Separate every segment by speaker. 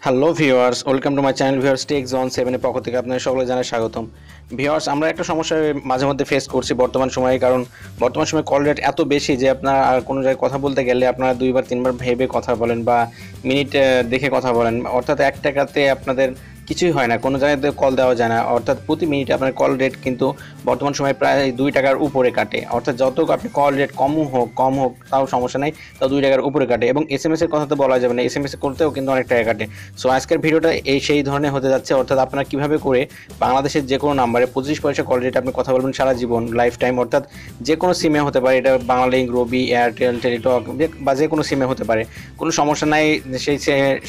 Speaker 1: Hello viewers, welcome to my channel viewers tech zone 7 এর পক্ষ থেকে আপনাদের সকলে জানাই স্বাগতম। ভিউয়ার্স, আমরা একটা সমস্যা মাঝে মধ্যে ফেস করছি বর্তমান সময়ে, কারণ বর্তমান সময়ে কল রেট এত বেশি যে আপনার আর কোনো জায়গায় কথা বলতে গেলে আপনারা দুইবার তিনবার ভেবে কথা বলেন বা মিনিট দেখে কথা বলেন, অর্থাৎ 1 টাকাতে আপনাদের কিছুই হয় না, কোনো জায়গাতে কল দেওয়া যায় না। অর্থাৎ প্রতি মিনিটে আপনার কল রেট কিন্তু বর্তমান সময়ে প্রায় 2 টাকার উপরে কাটে। অর্থাৎ যত আপনি কল রেট কম হোক তাও সমস্যা নাই, তাও 2 টাকার উপরে কাটে। এবং এসএমএস এর কথা তো বলা যাবে না, এসএমএস করতেও কিন্তু অনেক টাকা কাটে। সো আজকের ভিডিওটা সেই ধরনের হতে যাচ্ছে, অর্থাৎ আপনারা কিভাবে করে বাংলাদেশের যে কোনো নাম্বারে 25 পয়সা কল রেট আপনি কথা বলবেন সারা জীবন, লাইফ টাইম। অর্থাৎ যে কোনো সিমে হতে পারে, এটা বাংলালিংক, রবি, এয়ারটেল, টেলিটক বা যে কোনো সিমে হতে পারে, কোনো সমস্যা নাই।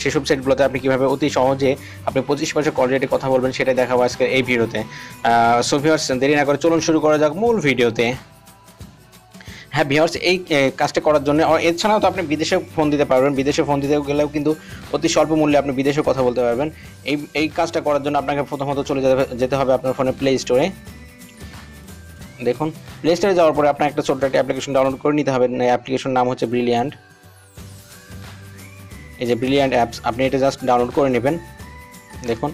Speaker 1: সেসব সেটগুলোতে আপনি কিভাবে অতি সহজে আপনি 25 পয়সা কল রেটে কথা বলবেন সেটাই দেখাবো আজকে এই ভিডিওতে। সো ভিউয়ার্স, দেরি না করে চলুন শুরু করা যাক মূল ভিডিওতে। হ্যাঁ ভিউয়ার্স, এই কাজটা করার জন্য এছাড়াও তো আপনি বিদেশে ফোন দিতে পারবেন। বিদেশে ফোন দিতে গেলেও কিন্তু অতি স্বল্প মূল্যে আপনি বিদেশে কথা বলতে পারবেন। এই কাজটা করার জন্য আপনাকে প্রথমত চলে যেতে হবে আপনার ফোনে প্লে স্টোরে। দেখুন, প্লে স্টোরে যাওয়ার পরে আপনার একটা ছোট্ট একটা অ্যাপ্লিকেশন ডাউনলোড করে নিতে হবে। অ্যাপ্লিকেশন নাম হচ্ছে ব্রিলিয়ান্ট। এই যে ব্রিলিয়ান্ট অ্যাপস, আপনি এটা জাস্ট ডাউনলোড করে নেবেন। দেখুন,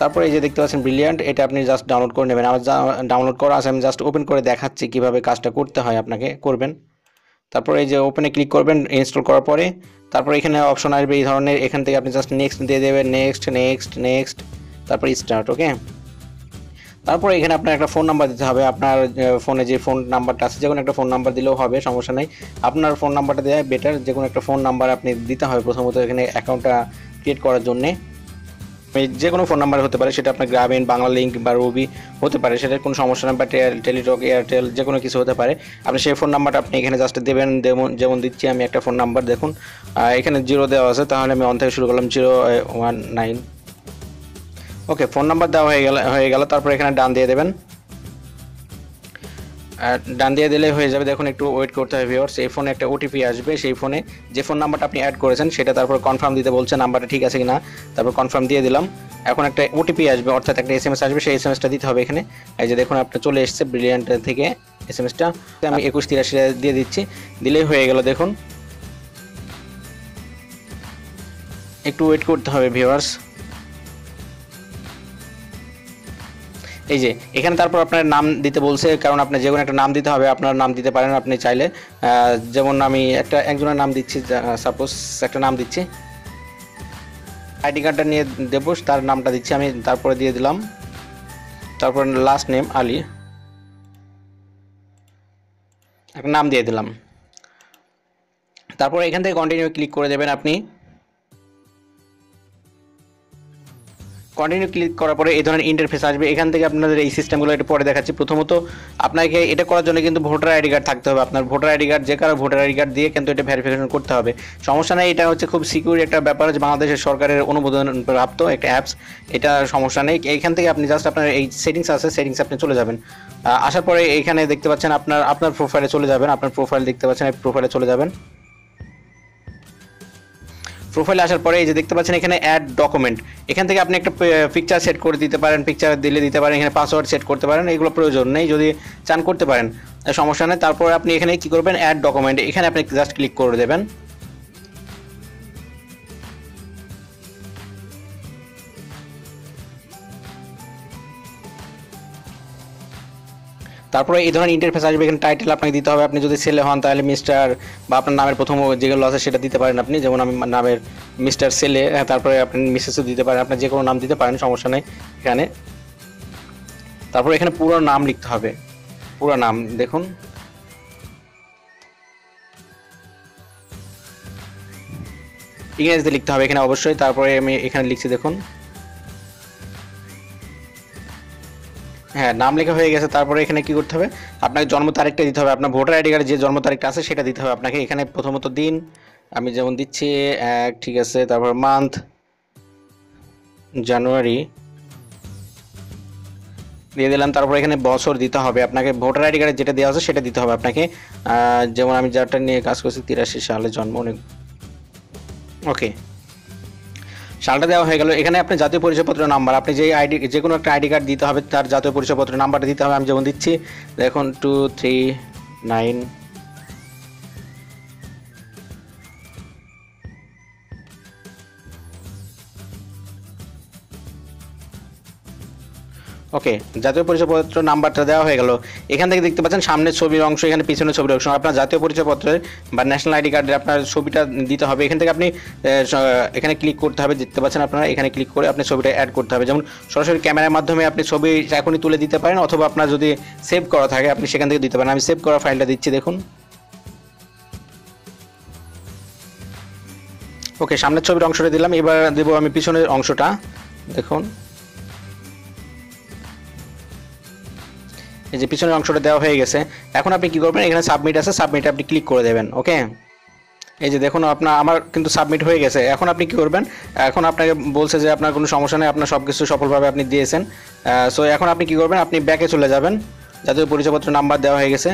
Speaker 1: তারপরে এই যে দেখতে পাচ্ছেন ব্রিলিয়ান্ট, এটা আপনি জাস্ট ডাউনলোড করে নেবেন। আমার ডাউনলোড করা আছে, আমি জাস্ট ওপেন করে দেখাচ্ছি কিভাবে কাজটা করতে হয় আপনাকে করবেন। তারপরে এই যে ওপেনে ক্লিক করবেন ইনস্টল করার পরে। তারপর এখানে অপশন আসবে এই ধরনের, এখান থেকে আপনি জাস্ট নেক্সট দিয়ে দেবেন, নেক্সট, তারপর স্টার্ট। ওকে, তারপরে এখানে আপনার একটা ফোন নাম্বার দিতে হবে। আপনার ফোনে যে ফোন নাম্বারটা আছে, যে কোনো একটা ফোন নাম্বার দিলেও হবে, সমস্যা নেই। আপনার ফোন নাম্বারটা দেওয়া বেটার, যে কোনো একটা ফোন নাম্বার আপনি দিতে হবে প্রথমত এখানে অ্যাকাউন্টটা ক্রিয়েট করার জন্যে। যে কোনো ফোন নাম্বার হতে পারে, সেটা আপনার গ্রামীণ, বাংলালিংক বা রবি হতে পারে, সেটার কোনো সমস্যা নেই। বা টেলিটক, এয়ারটেল, যে কোনো কিছু হতে পারে। আপনি সেই ফোন নাম্বারটা আপনি এখানে জাস্ট দেবেন। যেমন দিচ্ছি আমি একটা ফোন নাম্বার, দেখুন এখানে 0 দেওয়া আছে, তাহলে আমি 1 থেকে শুরু করলাম, 019। ওকে, ফোন নাম্বার দেওয়া হয়ে গেল। তারপর এখানে ডান দিয়ে দেবেন। ডান দিয়ে দিলে হয়ে যাবে। দেখুন, একটু ওয়েট করতে হবে ভিউয়ার্স। এই ফোনে একটা ওটিপি আসবে, সেই ফোনে যে ফোন নাম্বারটা আপনি অ্যাড করেছেন সেটা তারপর কনফার্ম দিতে বলছে, নাম্বারটা ঠিক আছে কিনা। তারপর কনফার্ম দিয়ে দিলাম। এখন একটা ওটিপি আসবে, অর্থাৎ একটা এসএমএস আসবে, সেই এসএমএসটা দিতে হবে এখানে। এই যে দেখুন, আপনার চলে এসেছে ব্রিলিয়ান্ট থেকে এসএমএসটা। আমি 2183 দিয়ে দিচ্ছি, দিলেই হয়ে গেল। দেখুন, একটু ওয়েট করতে হবে ভিউয়ার্স। এই যে এখানে তারপর আপনার নাম দিতে বলছে, কারণ আপনার যে কোনো একটা নাম দিতে হবে। আপনার নাম দিতে পারেন আপনি চাইলে, যেমন আমি একজনের নাম দিচ্ছি, সাপোজ একটা নাম দিচ্ছি, আইডি কার্ডটা নিয়ে দেবো, তার নামটা দিচ্ছি আমি, তারপরে দিয়ে দিলাম। তারপর লাস্ট নেম আলী, একটা নাম দিয়ে দিলাম। তারপর এখান থেকে কন্টিনিউ ক্লিক করে দেবেন আপনি। কন্টিনিউ ক্লিক করার পরে এই ধরনের ইন্টারফেস আসবে। এখান থেকে আপনাদের এই সিস্টেমগুলো একটু পরে দেখাচ্ছি। প্রথমত আপনাকে এটা করার জন্য কিন্তু ভোটার আইডি কার্ড থাকতে হবে। আপনার ভোটার আইডি কার্ড, যে কারো ভোটার আইডি কার্ড দিয়ে কিন্তু এটা ভেরিফিকেশন করতে হবে। সমস্যা নেই, এটা হচ্ছে খুব সিকিউর একটা ব্যাপার, যে বাংলাদেশের সরকারের অনুমোদন প্রাপ্ত একটা অ্যাপস, এটা সমস্যা নেই। এইখান থেকে আপনি জাস্ট আপনার এই সেটিংস আছে, সেটিংস আপনি চলে যাবেন। আসার পরে এইখানে দেখতে পাচ্ছেন আপনার প্রোফাইলে চলে যাবেন। আপনার প্রোফাইল দেখতে পাচ্ছেন, এই প্রোফাইলে চলে যাবেন। প্রোফাইলে আসার পরে এই যে দেখতে পাচ্ছেন এখানে অ্যাড ডকুমেন্ট, এখান থেকে আপনি একটা পিকচার সেট করে দিতে পারেন, পিকচার দিতে পারেন, এখানে পাসওয়ার্ড সেট করতে পারেন। এগুলো প্রয়োজন নেই, যদি চান করতে পারেন, সমস্যা নেই। তারপর আপনি এখানে কি করবেন, অ্যাড ডকুমেন্ট, এখানে আপনি জাস্ট ক্লিক করে দেবেন। তারপরে এই ধরনের ইন্টারফেস আসবে। এখানে টাইটেল আপনাকে দিতে হবে। আপনি যদি ছেলে হন তাহলে মিস্টার, বা আপনার নামের প্রথম যেগুলো আছে সেটা দিতে পারেন আপনি, যেমন আমি নামের মিস্টার ছেলে। তারপরে আপনি মিসেসও দিতে পারেন, আপনার যে কোনো নাম দিতে পারেন, সমস্যা নেই এখানে। তারপরে এখানে পুরো নাম লিখতে হবে, পুরো নাম দেখুন। ইংরেজিতে লিখতে হবে এখানে অবশ্যই। তারপরে আমি এখানে লিখছি, দেখুন, হ্যাঁ, নাম লেখা হয়ে গেছে। তারপরে এখানে কি করতে হবে, আপনাকে জন্ম তারিখটা দিতে হবে। আপনার ভোটার আইডি কার্ডে যে জন্ম তারিখটা আছে সেটা দিতে হবে আপনাকে। এখানে প্রথমত দিন আমি যেমন দিচ্ছি 1, ঠিক আছে। তারপর মান্থ জানুয়ারি দিয়ে দিলাম। তারপর এখানে বছর দিতে হবে আপনাকে, ভোটার আইডি কার্ডে যেটা দেওয়া আছে সেটা দিতে হবে আপনাকে। যেমন আমি যারটা নিয়ে কাজ করছি 83 সালে জন্ম, অনেক। ওকে, সালটা দেওয়া হয়ে গেল। এখানে আপনি জাতীয় পরিচয়পত্র নাম্বার, আপনি যে কোনো একটা আইডি কার্ড দিতে হবে, তার জাতীয় পরিচয়পত্র নাম্বারটা দিতে হবে। আমি যেমন দিচ্ছি, দেখুন 239 ওকে, জাতীয় পরিচয়পত্র নাম্বারটা দেওয়া হয়ে গেল। এখান থেকে দেখতে পাচ্ছেন সামনের ছবির অংশ, এখানে পিছনের ছবির অংশ। আপনার জাতীয় পরিচয়পত্রের বা ন্যাশনাল আইডি কার্ডে আপনার ছবিটা দিতে হবে। এখান থেকে আপনি এখানে ক্লিক করতে হবে, দেখতে পাচ্ছেন আপনারা এখানে ক্লিক করে আপনি ছবিটা অ্যাড করতে হবে। যেমন সরাসরি ক্যামেরার মাধ্যমে আপনি ছবি এখনই তুলে দিতে পারেন, অথবা আপনার যদি সেভ করা থাকে আপনি সেখান থেকে দিতে পারেন। আমি সেভ করা ফাইলটা দিচ্ছি, দেখুন। ওকে, সামনের ছবির অংশটা দিলাম, এবার দেবো আমি পিছনের অংশটা, দেখুন। এই যে পিছনের অংশটা দেওয়া হয়ে গেছে। এখন আপনি কি করবেন, এখানে সাবমিট আছে, সাবমিটে আপনি ক্লিক করে দেবেন। ওকে, এই যে দেখুন আমার কিন্তু সাবমিট হয়ে গেছে। এখন আপনি কি করবেন, এখন আপনাকে বলছে যে আপনার কোনো সমস্যা নেই, আপনার সব কিছু সফলভাবে আপনি দিয়েছেন। সো এখন আপনি কি করবেন, আপনি ব্যাকে চলে যাবেন। জাতীয় পরিচয়পত্র নাম্বার দেওয়া হয়ে গেছে,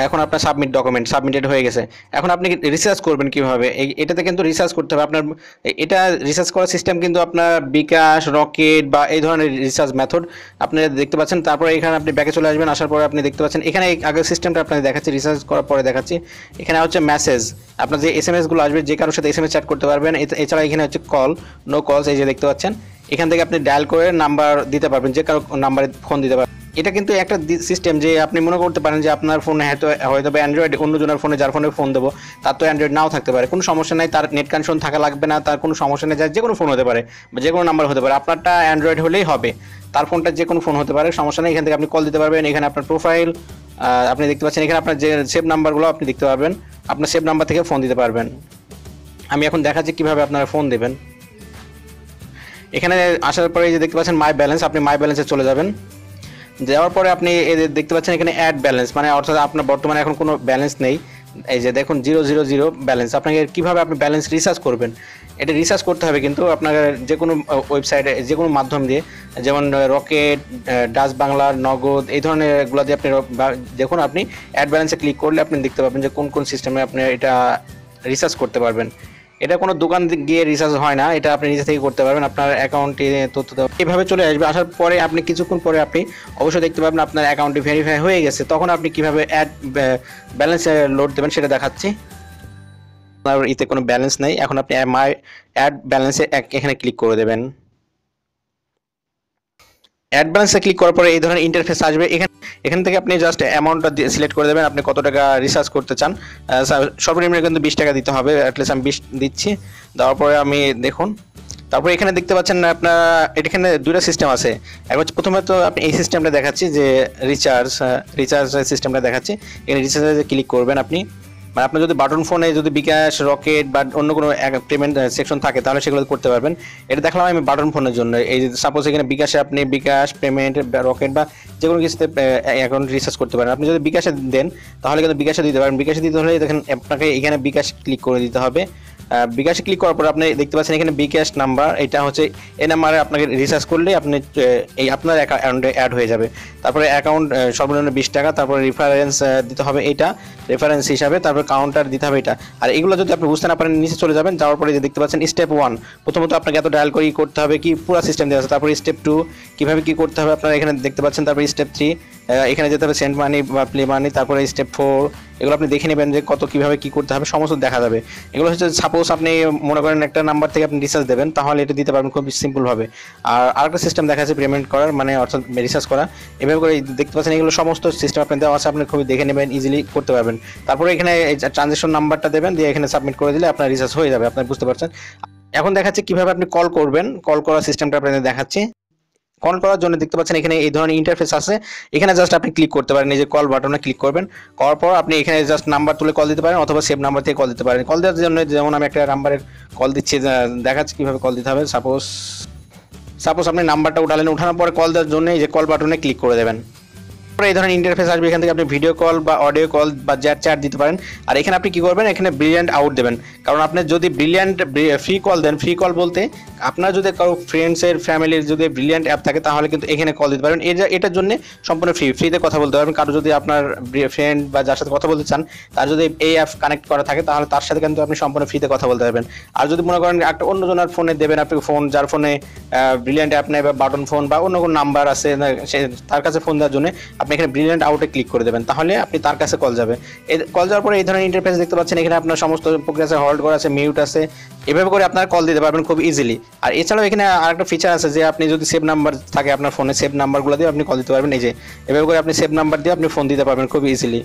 Speaker 1: এখন আপনার সাবমিট ডকুমেন্ট সাবমিটেড হয়ে গেছে। এখন আপনি রিসার্চ করবেন কিভাবে, এটাতে কিন্তু রিসার্চ করতে হবে আপনার। এটা রিসার্চ করার সিস্টেম কিন্তু আপনার বিকাশ, রকেট বা এই ধরনের রিসার্চ মেথড আপনি দেখতে পাচ্ছেন। তারপরে এখানে আপনি ব্যাকে চলে আসবেন, আসার পরে আপনি দেখতে পাচ্ছেন এখানে আগের সিস্টেমটা আপনাদের দেখাচ্ছি, রিসার্চ করার পরে দেখাচ্ছি। এখানে হচ্ছে মেসেজ, আপনার যে SMS-গুলো আসবে, যে কারোর সাথে SMS চ্যাট করতে পারবেন। এছাড়া এখানে হচ্ছে কল, নো কলস, এই যে দেখতে পাচ্ছেন। এখান থেকে আপনি ডায়াল করে নাম্বার দিতে পারবেন, যে কারো নাম্বারে ফোন দিতে পারবেন। এটা কিন্তু একটা সিস্টেম যে আপনি মনে করতে পারেন যে আপনার ফোনে হয়তো অ্যান্ড্রয়েড, অন্যজনের ফোনে, যার ফোনে ফোন দেবো তার তো অ্যান্ড্রয়েড নাও থাকতে পারে, কোনো সমস্যা নেই, তার নেট কানেকশন থাকা লাগবে না, তার কোনো সমস্যা নেই, যার যে কোনো ফোন হতে পারে বা যে কোনো নাম্বার হতে পারে। আপনারটা অ্যান্ড্রয়েড হলেই হবে, তার ফোনটা যে কোনো ফোন হতে পারে, সমস্যা নেই। এখান থেকে আপনি কল দিতে পারবেন। এখানে আপনার প্রোফাইল আপনি দেখতে পাচ্ছেন, এখানে আপনার যে সেভ নাম্বারগুলো আপনি দেখতে পারবেন, আপনার সেভ নাম্বার থেকে ফোন দিতে পারবেন। আমি এখন দেখাচ্ছি কীভাবে আপনারা ফোন দেবেন। এখানে আসার পরে যে দেখতে পাচ্ছেন মাই ব্যালেন্স, আপনি মাই ব্যালেন্সে চলে যাবেন। যাওয়ার পরে আপনি দেখতে পাচ্ছেন এখানে অ্যাড ব্যালেন্স, মানে অর্থাৎ আপনার বর্তমানে এখন কোনো ব্যালেন্স নেই। এই যে দেখুন 000 ব্যালেন্স। আপনাকে কীভাবে আপনি ব্যালেন্স রিসার্চ করবেন, এটা রিসার্চ করতে হবে কিন্তু আপনার যে কোনো ওয়েবসাইটে, যে কোনো মাধ্যম দিয়ে, যেমন রকেট, ডাচ বাংলা, নগদ, এই ধরনের এগুলো দিয়ে আপনি দেখুন। আপনি অ্যাড ব্যালেন্সে ক্লিক করলে আপনি দেখতে পাবেন যে কোন কোন সিস্টেমে আপনি এটা রিসার্চ করতে পারবেন। এটা কোনো দোকান গিয়ে রিসার্চ হয় না, এটা আপনি নিজে থেকে করতে পারবেন। আপনার অ্যাকাউন্টে তথ্য দেওয়া এইভাবে চলে আসবে। আসার পরে আপনি কিছুক্ষণ পরে আপনি অবশ্যই দেখতে পাবেন আপনার অ্যাকাউন্টটি ভেরিফাই হয়ে গেছে। তখন আপনি কিভাবে অ্যাড ব্যালেন্স লোড দেবেন সেটা দেখাচ্ছি। আপনার এতে কোনো ব্যালেন্স নেই, এখন আপনি মাই অ্যাড ব্যালেন্সে এখানে ক্লিক করে দেবেন। অ্যাড ব্যালেন্সে ক্লিক করার পরে এই ধরনের ইন্টারফেস আসবে। এখান থেকে আপনি জাস্ট অ্যামাউন্টটা সিলেক্ট করে দেবেন, আপনি কত টাকা রিচার্জ করতে চান। সর্বনিম্ন কিন্তু 20 টাকা দিতে হবে, অ্যাটলিস্ট আমি 20 দিচ্ছি। দেওয়ার পরে আমি দেখুন, তারপরে এখানে দেখতে পাচ্ছেন আপনার এখানে দুইটা সিস্টেম আছে। এক হচ্ছে প্রথমে তো আপনি এই সিস্টেমটা দেখাচ্ছি যে রিচার্জ সিস্টেমটা দেখাচ্ছি। এখানে রিচার্জে ক্লিক করবেন আপনি। মানে আপনার যদি বাটন ফোনে যদি বিকাশ, রকেট বা অন্য কোনো পেমেন্ট সেকশন থাকে তাহলে সেগুলো করতে পারবেন। এটা দেখলাম আমি বাটন ফোনের জন্য। এই যে সাপোজ এখানে বিকাশে আপনি বিকাশ পেমেন্ট, রকেট বা যে কোনো কিছুতে অ্যাকাউন্ট রিচার্জ করতে পারেন। আপনি যদি বিকাশে দেন তাহলে কিন্তু বিকাশে দিতে পারেন। বিকাশে দিতে হলে দেখেন আপনাকে এখানে বিকাশ ক্লিক করে দিতে হবে। বিকাশে ক্লিক করার পর আপনি দেখতে পাচ্ছেন এখানে বিকাশ নাম্বার, এটা হচ্ছে এই নাম্বারে আপনাকে রিচার্জ করলে আপনি এই আপনার অ্যাকাউন্টে অ্যাড হয়ে যাবে। তারপরে অ্যাকাউন্ট সর্বনিম্ন 20 টাকা, তারপরে রেফারেন্স দিতে হবে এইটা রেফারেন্স হিসাবে, তারপরে কাউন্টার দিতে হবে এটা। আর এগুলো যদি আপনি বুঝতে না পারেন নিচে চলে যাবেন, যাওয়ার পরে যে দেখতে পাচ্ছেন স্টেপ 1, প্রথমত আপনাকে এত ডায়াল করেই করতে হবে কি পুরো সিস্টেম দেওয়া আছে। তারপরে স্টেপ 2 কীভাবে কী করতে হবে আপনারা এখানে দেখতে পাচ্ছেন। তারপরে স্টেপ 3 এখানে যেতে হবে সেন্ড মানি বা প্লে মানি। তারপরে স্টেপ 4 এগুলো আপনি দেখে নেবেন যে কত কীভাবে কী করতে হবে, সমস্ত দেখা যাবে। এগুলো হচ্ছে সাপোজ আপনি মনে করেন একটা নাম্বার থেকে আপনি রিচার্জ দেবেন, তাহলে এটা দিতে পারবেন খুব সিম্পলভাবে। আর আরেকটা সিস্টেম দেখা যাচ্ছে পেমেন্ট করার, মানে অর্থাৎ রিচার্জ করা। এভাবে করে দেখতে পাচ্ছেন এগুলো সমস্ত সিস্টেম আপনি দেওয়া আছে, আপনি খুবই দেখে নেবেন, ইজিলি করতে পারবেন। তারপরে এখানে ট্রানজ্যাকশন নাম্বারটা দেবেন, দিয়ে এখানে সাবমিট করে দিলে আপনার রিচার্জ হয়ে যাবে। আপনি বুঝতে পারছেন। এখন দেখাচ্ছে কিভাবে আপনি কল করবেন, কল করার সিস্টেমটা আপনাদের দেখাচ্ছি। কল করার জন্য দেখতে পাচ্ছেন এখানে এই ধরনের ইন্টারফেস আছে। এখানে জাস্ট আপনি ক্লিক করতে পারেন, এই যে কল বাটনে ক্লিক করবেন। করার পর আপনি এখানে জাস্ট নাম্বার তুলে কল দিতে পারেন, অথবা সেভ নাম্বার থেকে কল দিতে পারেন। কল দেওয়ার জন্য যেমন আমি একটা নাম্বারের কল দিচ্ছি, দেখাচ্ছি কীভাবে কল দিতে হবে। সাপোজ আপনি নাম্বারটা উঠালেন, উঠানোর পরে কল দেওয়ার জন্য এই যে কল বাটনে ক্লিক করে দেবেন। এই ধরনের ইন্টারফেস আসবে। এখান থেকে আপনি ভিডিও কল বা অডিও কল বা চ্যাট দিতে পারেন। আর এখানে আপনি কি করবেন, এখানে ব্রিলিয়ান্ট আউট দেবেন। কারণ আপনি যদি ব্রিলিয়ান্ট ফ্রি কল দেন, ফ্রি কল বলতে আপনার যদি কারো ফ্রেন্ডসের ফ্যামিলির যদি ব্রিলিয়ান্ট অ্যাপ থাকে তাহলে কিন্তু এখানে কল দিতে পারবেন। এটার জন্য সম্পূর্ণ ফ্রিতে কথা বলতে পারবেন। কারো যদি আপনার ফ্রেন্ড বা যার সাথে কথা বলতে চান তার যদি এই অ্যাপ কানেক্ট করা থাকে তাহলে তার সাথে কিন্তু আপনি সম্পূর্ণ ফ্রিতে কথা বলতে পারবেন। আর যদি মনে করেন একটা অন্যজনের ফোনে দেবেন, আপনি ফোন যার ফোনে ব্রিলিয়ান্ট অ্যাপ নেই বা বাটন ফোন বা অন্য কোনো নাম্বার আছে তার কাছে ফোন দেওয়ার জন্য আপনি এখানে ব্রিলিয়ান্ট আউটে ক্লিক করে দেবেন, তাহলে আপনি তার কাছে কল যাবে। এই কল যাওয়ার পরে এই ধরনের ইন্টারফেস দেখতে পাচ্ছেন, এখানে আপনার সমস্ত প্রক্রিয়া আছে, হল্ড করা আছে, মিউট আছে, এভাবে করে আপনারা কল দিতে পারবেন খুব ইজিলি। আর এছাড়াও এখানে আরেকটা ফিচার আছে যে আপনি যদি সেভ নাম্বার থাকে আপনার ফোনে, সেভ নাম্বারগুলো দিয়ে আপনি কল দিতে পারবেন। এই যে এভাবে করে আপনি সেভ নাম্বার দিয়ে আপনি ফোন দিতে পারবেন খুব ইজিলি।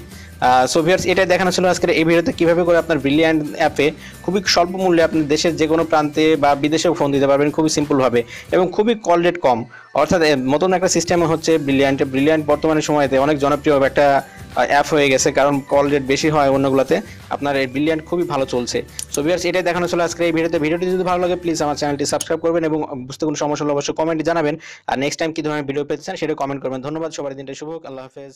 Speaker 1: সো ভিউয়ার্স, এটাই দেখানো ছিল আজকের এই ভিডিওতে, কীভাবে করে আপনার ব্রিলিয়ান্ট অ্যাপে খুবই স্বল্প মূল্যে আপনি দেশের যে কোনো প্রান্তে বা বিদেশেও ফোন দিতে পারবেন খুবই সিম্পলভাবে, এবং খুবই কল রেট কম। অর্থাৎ নতুন একটা সিস্টেম হচ্ছে ব্রিলিয়ান্ট বর্তমানে সময়তে অনেক জনপ্রিয় একটা অ্যাপ হয়ে গেছে, কারণ কল রেট বেশি হয় অন্যগুলোতে, আপনার এই ব্রিলিয়ান্ট খুবই ভালো চলছে। সো ভিউয়ার্স, এটাই দেখানো ছিল আজকের এই ভিডিওতে। ভিডিওটি যদি ভালো লাগে প্লিজ আমার চ্যানেলটি সাবস্ক্রাইব করবেন, এবং বুঝতে কোনো সমস্যা হলে অবশ্যই কমেন্টে জানাবেন। আর নেক্সট টাইম কী ধরনের ভিডিও পেতে চান সেটা কমেন্ট করবেন। ধন্যবাদ, সবার দিনটা শুভ হোক। আল্লাহ হাফেজ।